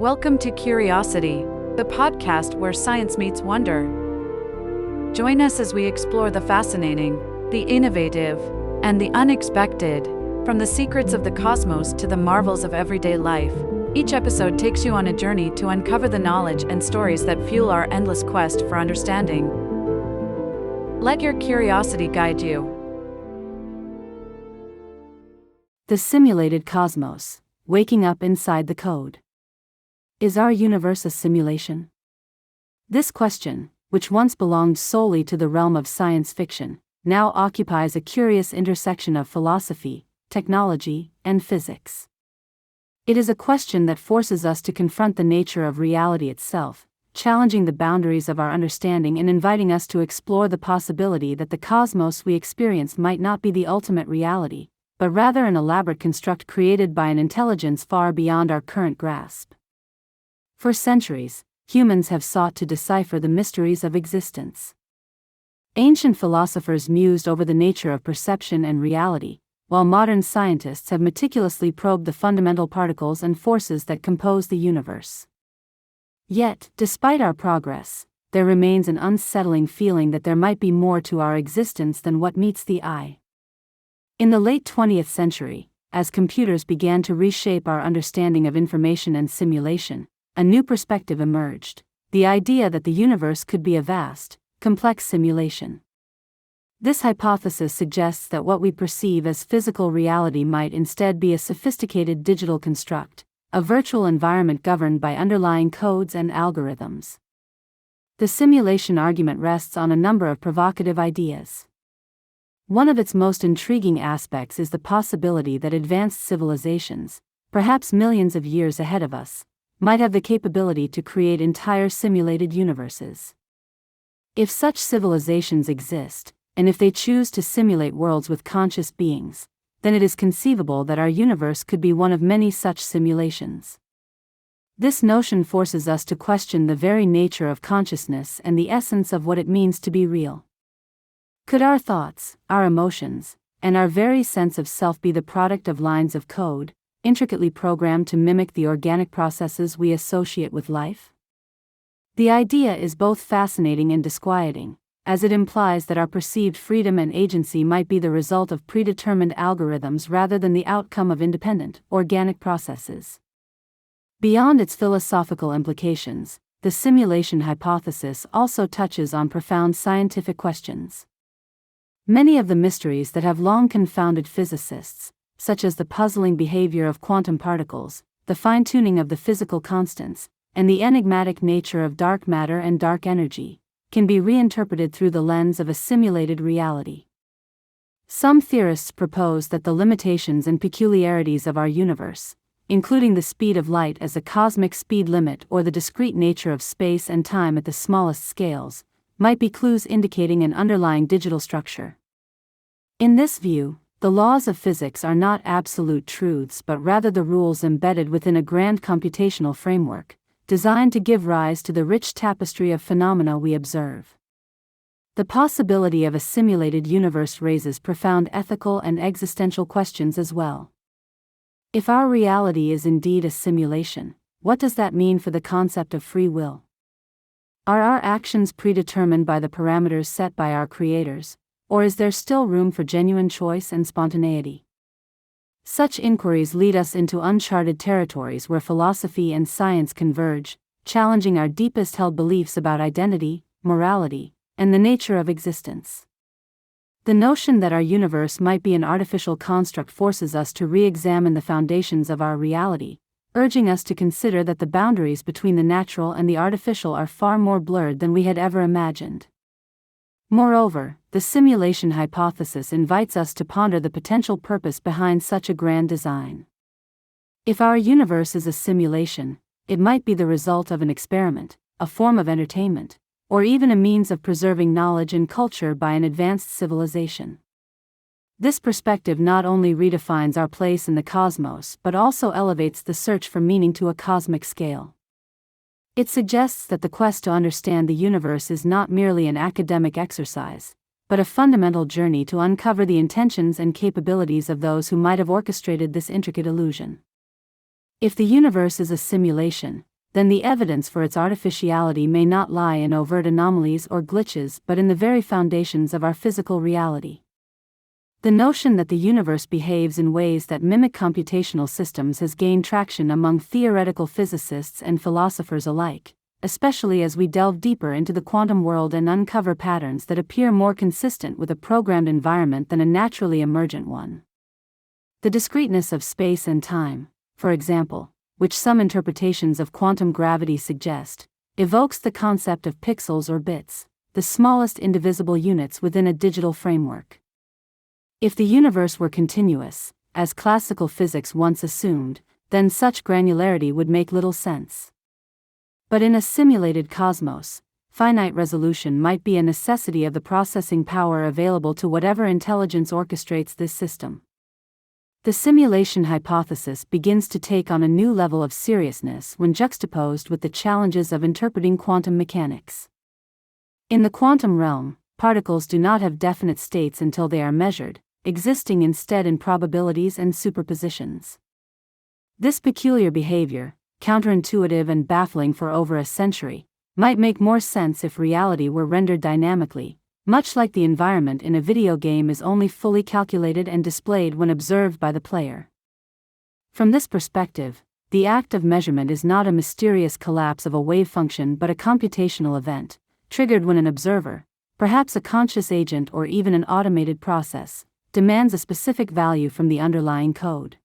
Welcome to Curiosity, the podcast where science meets wonder. Join us as we explore the fascinating, the innovative, and the unexpected, from the secrets of the cosmos to the marvels of everyday life. Each episode takes you on a journey to uncover the knowledge and stories that fuel our endless quest for understanding. Let your curiosity guide you. The simulated cosmos, waking up inside the code. Is our universe a simulation? This question, which once belonged solely to the realm of science fiction, now occupies a curious intersection of philosophy, technology, and physics. It is a question that forces us to confront the nature of reality itself, challenging the boundaries of our understanding and inviting us to explore the possibility that the cosmos we experience might not be the ultimate reality, but rather an elaborate construct created by an intelligence far beyond our current grasp. For centuries, humans have sought to decipher the mysteries of existence. Ancient philosophers mused over the nature of perception and reality, while modern scientists have meticulously probed the fundamental particles and forces that compose the universe. Yet, despite our progress, there remains an unsettling feeling that there might be more to our existence than what meets the eye. In the late 20th century, as computers began to reshape our understanding of information and simulation, a new perspective emerged: the idea that the universe could be a vast, complex simulation. This hypothesis suggests that what we perceive as physical reality might instead be a sophisticated digital construct, a virtual environment governed by underlying codes and algorithms. The simulation argument rests on a number of provocative ideas. One of its most intriguing aspects is the possibility that advanced civilizations, perhaps millions of years ahead of us, might have the capability to create entire simulated universes. If such civilizations exist, and if they choose to simulate worlds with conscious beings, then it is conceivable that our universe could be one of many such simulations. This notion forces us to question the very nature of consciousness and the essence of what it means to be real. Could our thoughts, our emotions, and our very sense of self be the product of lines of code, intricately programmed to mimic the organic processes we associate with life? The idea is both fascinating and disquieting, as it implies that our perceived freedom and agency might be the result of predetermined algorithms rather than the outcome of independent, organic processes. Beyond its philosophical implications, the simulation hypothesis also touches on profound scientific questions. Many of the mysteries that have long confounded physicists, such as the puzzling behavior of quantum particles, the fine-tuning of the physical constants, and the enigmatic nature of dark matter and dark energy, can be reinterpreted through the lens of a simulated reality. Some theorists propose that the limitations and peculiarities of our universe, including the speed of light as a cosmic speed limit or the discrete nature of space and time at the smallest scales, might be clues indicating an underlying digital structure. In this view, the laws of physics are not absolute truths but rather the rules embedded within a grand computational framework, designed to give rise to the rich tapestry of phenomena we observe. The possibility of a simulated universe raises profound ethical and existential questions as well. If our reality is indeed a simulation, what does that mean for the concept of free will? Are our actions predetermined by the parameters set by our creators, or is there still room for genuine choice and spontaneity? Such inquiries lead us into uncharted territories where philosophy and science converge, challenging our deepest held beliefs about identity, morality, and the nature of existence. The notion that our universe might be an artificial construct forces us to re-examine the foundations of our reality, urging us to consider that the boundaries between the natural and the artificial are far more blurred than we had ever imagined. Moreover, the simulation hypothesis invites us to ponder the potential purpose behind such a grand design. If our universe is a simulation, it might be the result of an experiment, a form of entertainment, or even a means of preserving knowledge and culture by an advanced civilization. This perspective not only redefines our place in the cosmos but also elevates the search for meaning to a cosmic scale. It suggests that the quest to understand the universe is not merely an academic exercise, but a fundamental journey to uncover the intentions and capabilities of those who might have orchestrated this intricate illusion. If the universe is a simulation, then the evidence for its artificiality may not lie in overt anomalies or glitches but in the very foundations of our physical reality. The notion that the universe behaves in ways that mimic computational systems has gained traction among theoretical physicists and philosophers alike, especially as we delve deeper into the quantum world and uncover patterns that appear more consistent with a programmed environment than a naturally emergent one. The discreteness of space and time, for example, which some interpretations of quantum gravity suggest, evokes the concept of pixels or bits, the smallest indivisible units within a digital framework. If the universe were continuous, as classical physics once assumed, then such granularity would make little sense. But in a simulated cosmos, finite resolution might be a necessity of the processing power available to whatever intelligence orchestrates this system. The simulation hypothesis begins to take on a new level of seriousness when juxtaposed with the challenges of interpreting quantum mechanics. In the quantum realm, particles do not have definite states until they are measured, existing instead in probabilities and superpositions. This peculiar behavior, counterintuitive and baffling for over a century, might make more sense if reality were rendered dynamically, much like the environment in a video game is only fully calculated and displayed when observed by the player. From this perspective, the act of measurement is not a mysterious collapse of a wave function but a computational event, triggered when an observer, perhaps a conscious agent or even an automated process, demands a specific value from the underlying code.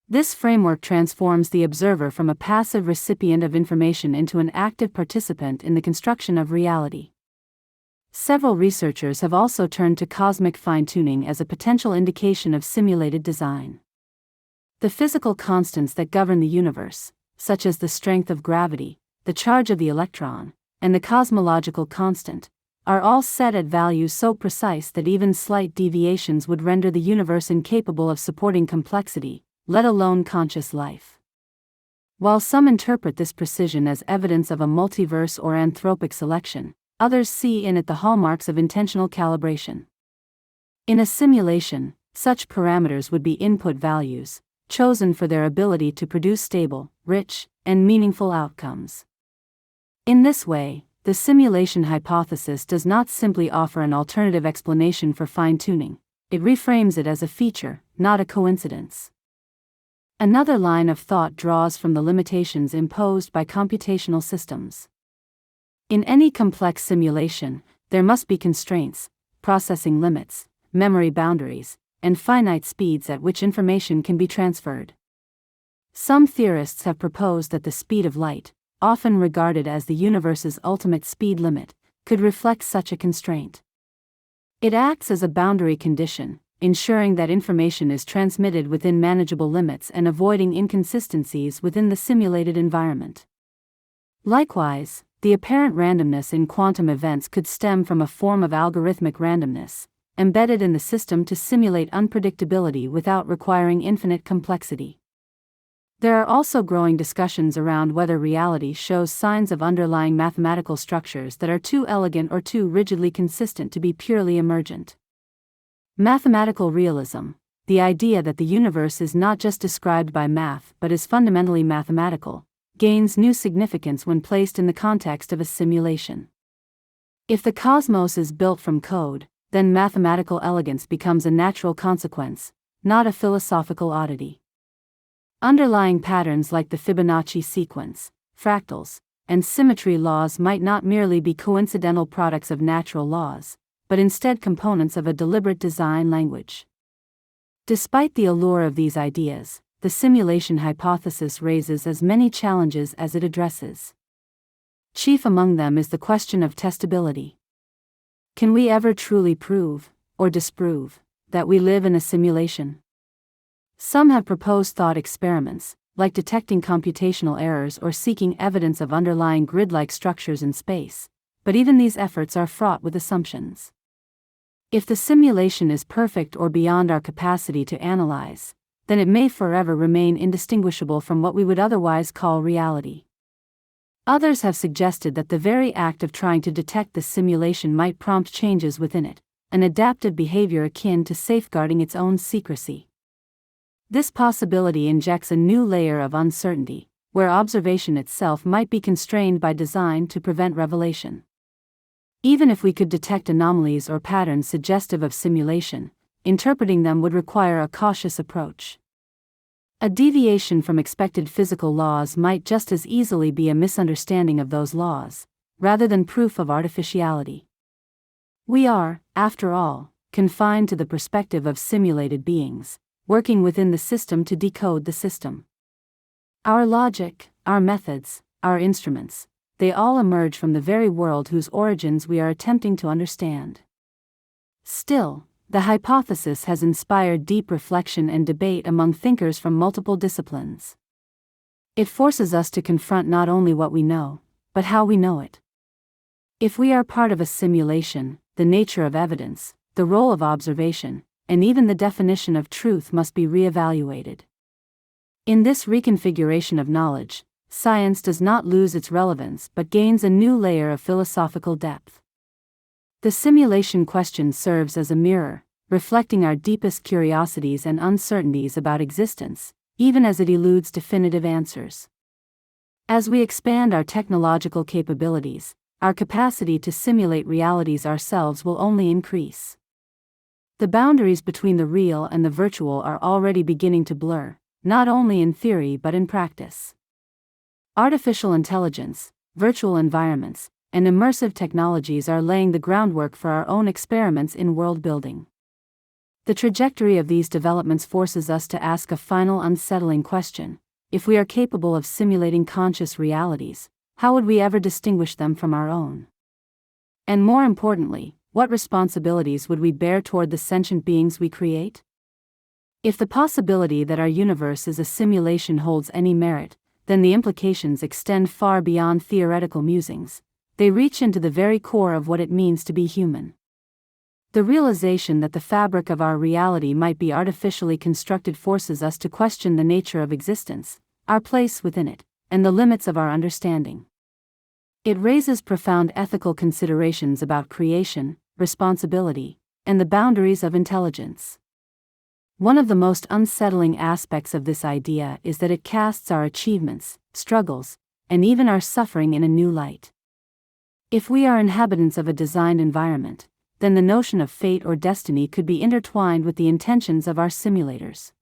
This framework transforms the observer from a passive recipient of information into an active participant in the construction of reality. Several researchers have also turned to cosmic fine-tuning as a potential indication of simulated design. The physical constants that govern the universe, such as the strength of gravity, the charge of the electron, and the cosmological constant, are all set at values so precise that even slight deviations would render the universe incapable of supporting complexity, let alone conscious life. While some interpret this precision as evidence of a multiverse or anthropic selection, others see in it the hallmarks of intentional calibration. In a simulation, such parameters would be input values, chosen for their ability to produce stable, rich, and meaningful outcomes. In this way, the simulation hypothesis does not simply offer an alternative explanation for fine-tuning, it reframes it as a feature, not a coincidence. Another line of thought draws from the limitations imposed by computational systems. In any complex simulation, there must be constraints, processing limits, memory boundaries, and finite speeds at which information can be transferred. Some theorists have proposed that the speed of light, often regarded as the universe's ultimate speed limit, could reflect such a constraint. It acts as a boundary condition, ensuring that information is transmitted within manageable limits and avoiding inconsistencies within the simulated environment. Likewise, the apparent randomness in quantum events could stem from a form of algorithmic randomness, embedded in the system to simulate unpredictability without requiring infinite complexity. There are also growing discussions around whether reality shows signs of underlying mathematical structures that are too elegant or too rigidly consistent to be purely emergent. Mathematical realism, the idea that the universe is not just described by math but is fundamentally mathematical, gains new significance when placed in the context of a simulation. If the cosmos is built from code, then mathematical elegance becomes a natural consequence, not a philosophical oddity. Underlying patterns like the Fibonacci sequence, fractals, and symmetry laws might not merely be coincidental products of natural laws, but instead components of a deliberate design language. Despite the allure of these ideas, the simulation hypothesis raises as many challenges as it addresses. Chief among them is the question of testability. Can we ever truly prove, or disprove, that we live in a simulation? Some have proposed thought experiments, like detecting computational errors or seeking evidence of underlying grid-like structures in space, but even these efforts are fraught with assumptions. If the simulation is perfect or beyond our capacity to analyze, then it may forever remain indistinguishable from what we would otherwise call reality. Others have suggested that the very act of trying to detect the simulation might prompt changes within it, an adaptive behavior akin to safeguarding its own secrecy. This possibility injects a new layer of uncertainty, where observation itself might be constrained by design to prevent revelation. Even if we could detect anomalies or patterns suggestive of simulation, interpreting them would require a cautious approach. A deviation from expected physical laws might just as easily be a misunderstanding of those laws, rather than proof of artificiality. We are, after all, confined to the perspective of simulated beings, working within the system to decode the system. Our logic, our methods, our instruments, they all emerge from the very world whose origins we are attempting to understand. Still, the hypothesis has inspired deep reflection and debate among thinkers from multiple disciplines. It forces us to confront not only what we know, but how we know it. If we are part of a simulation, the nature of evidence, the role of observation, and even the definition of truth must be re-evaluated. In this reconfiguration of knowledge, science does not lose its relevance but gains a new layer of philosophical depth. The simulation question serves as a mirror, reflecting our deepest curiosities and uncertainties about existence, even as it eludes definitive answers. As we expand our technological capabilities, our capacity to simulate realities ourselves will only increase. The boundaries between the real and the virtual are already beginning to blur, not only in theory but in practice. Artificial intelligence, virtual environments, and immersive technologies are laying the groundwork for our own experiments in world building. The trajectory of these developments forces us to ask a final unsettling question: if we are capable of simulating conscious realities, how would we ever distinguish them from our own? And more importantly, what responsibilities would we bear toward the sentient beings we create? If the possibility that our universe is a simulation holds any merit, then the implications extend far beyond theoretical musings. They reach into the very core of what it means to be human. The realization that the fabric of our reality might be artificially constructed forces us to question the nature of existence, our place within it, and the limits of our understanding. It raises profound ethical considerations about creation, responsibility, and the boundaries of intelligence. One of the most unsettling aspects of this idea is that it casts our achievements, struggles, and even our suffering in a new light. If we are inhabitants of a designed environment, then the notion of fate or destiny could be intertwined with the intentions of our simulators.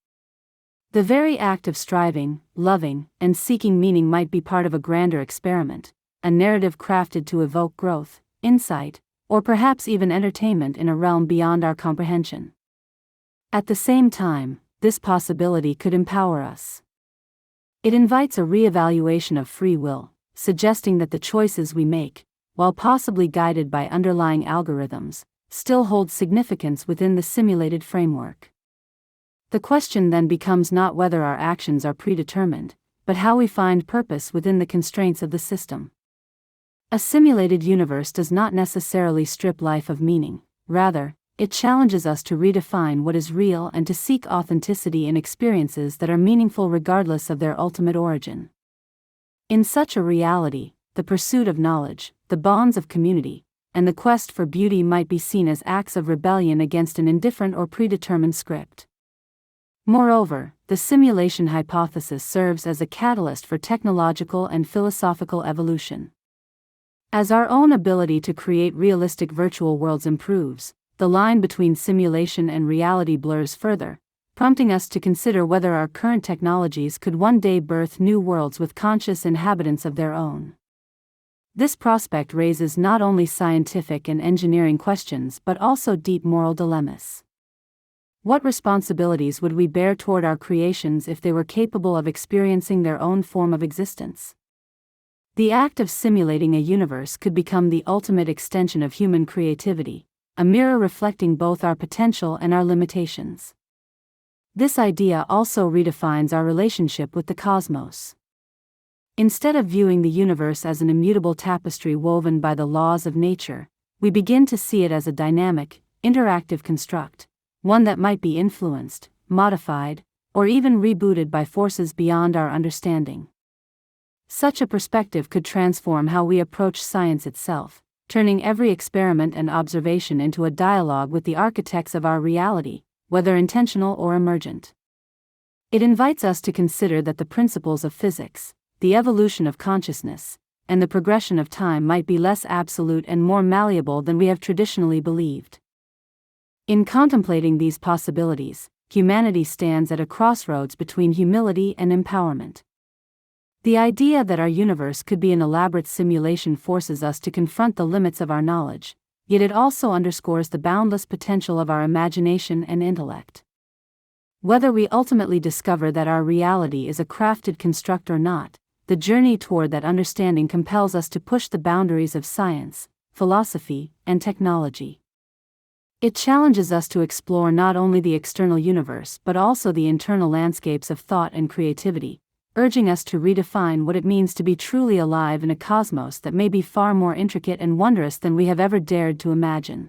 The very act of striving, loving, and seeking meaning might be part of a grander experiment, a narrative crafted to evoke growth, insight, or perhaps even entertainment in a realm beyond our comprehension. At the same time, this possibility could empower us. It invites a re-evaluation of free will, suggesting that the choices we make, while possibly guided by underlying algorithms, still hold significance within the simulated framework. The question then becomes not whether our actions are predetermined, but how we find purpose within the constraints of the system. A simulated universe does not necessarily strip life of meaning, rather, it challenges us to redefine what is real and to seek authenticity in experiences that are meaningful regardless of their ultimate origin. In such a reality, the pursuit of knowledge, the bonds of community, and the quest for beauty might be seen as acts of rebellion against an indifferent or predetermined script. Moreover, the simulation hypothesis serves as a catalyst for technological and philosophical evolution. As our own ability to create realistic virtual worlds improves, the line between simulation and reality blurs further, prompting us to consider whether our current technologies could one day birth new worlds with conscious inhabitants of their own. This prospect raises not only scientific and engineering questions but also deep moral dilemmas. What responsibilities would we bear toward our creations if they were capable of experiencing their own form of existence? The act of simulating a universe could become the ultimate extension of human creativity, a mirror reflecting both our potential and our limitations. This idea also redefines our relationship with the cosmos. Instead of viewing the universe as an immutable tapestry woven by the laws of nature, we begin to see it as a dynamic, interactive construct, one that might be influenced, modified, or even rebooted by forces beyond our understanding. Such a perspective could transform how we approach science itself, turning every experiment and observation into a dialogue with the architects of our reality, whether intentional or emergent. It invites us to consider that the principles of physics, the evolution of consciousness, and the progression of time might be less absolute and more malleable than we have traditionally believed. In contemplating these possibilities, humanity stands at a crossroads between humility and empowerment. The idea that our universe could be an elaborate simulation forces us to confront the limits of our knowledge, yet it also underscores the boundless potential of our imagination and intellect. Whether we ultimately discover that our reality is a crafted construct or not, the journey toward that understanding compels us to push the boundaries of science, philosophy, and technology. It challenges us to explore not only the external universe but also the internal landscapes of thought and creativity, urging us to redefine what it means to be truly alive in a cosmos that may be far more intricate and wondrous than we have ever dared to imagine.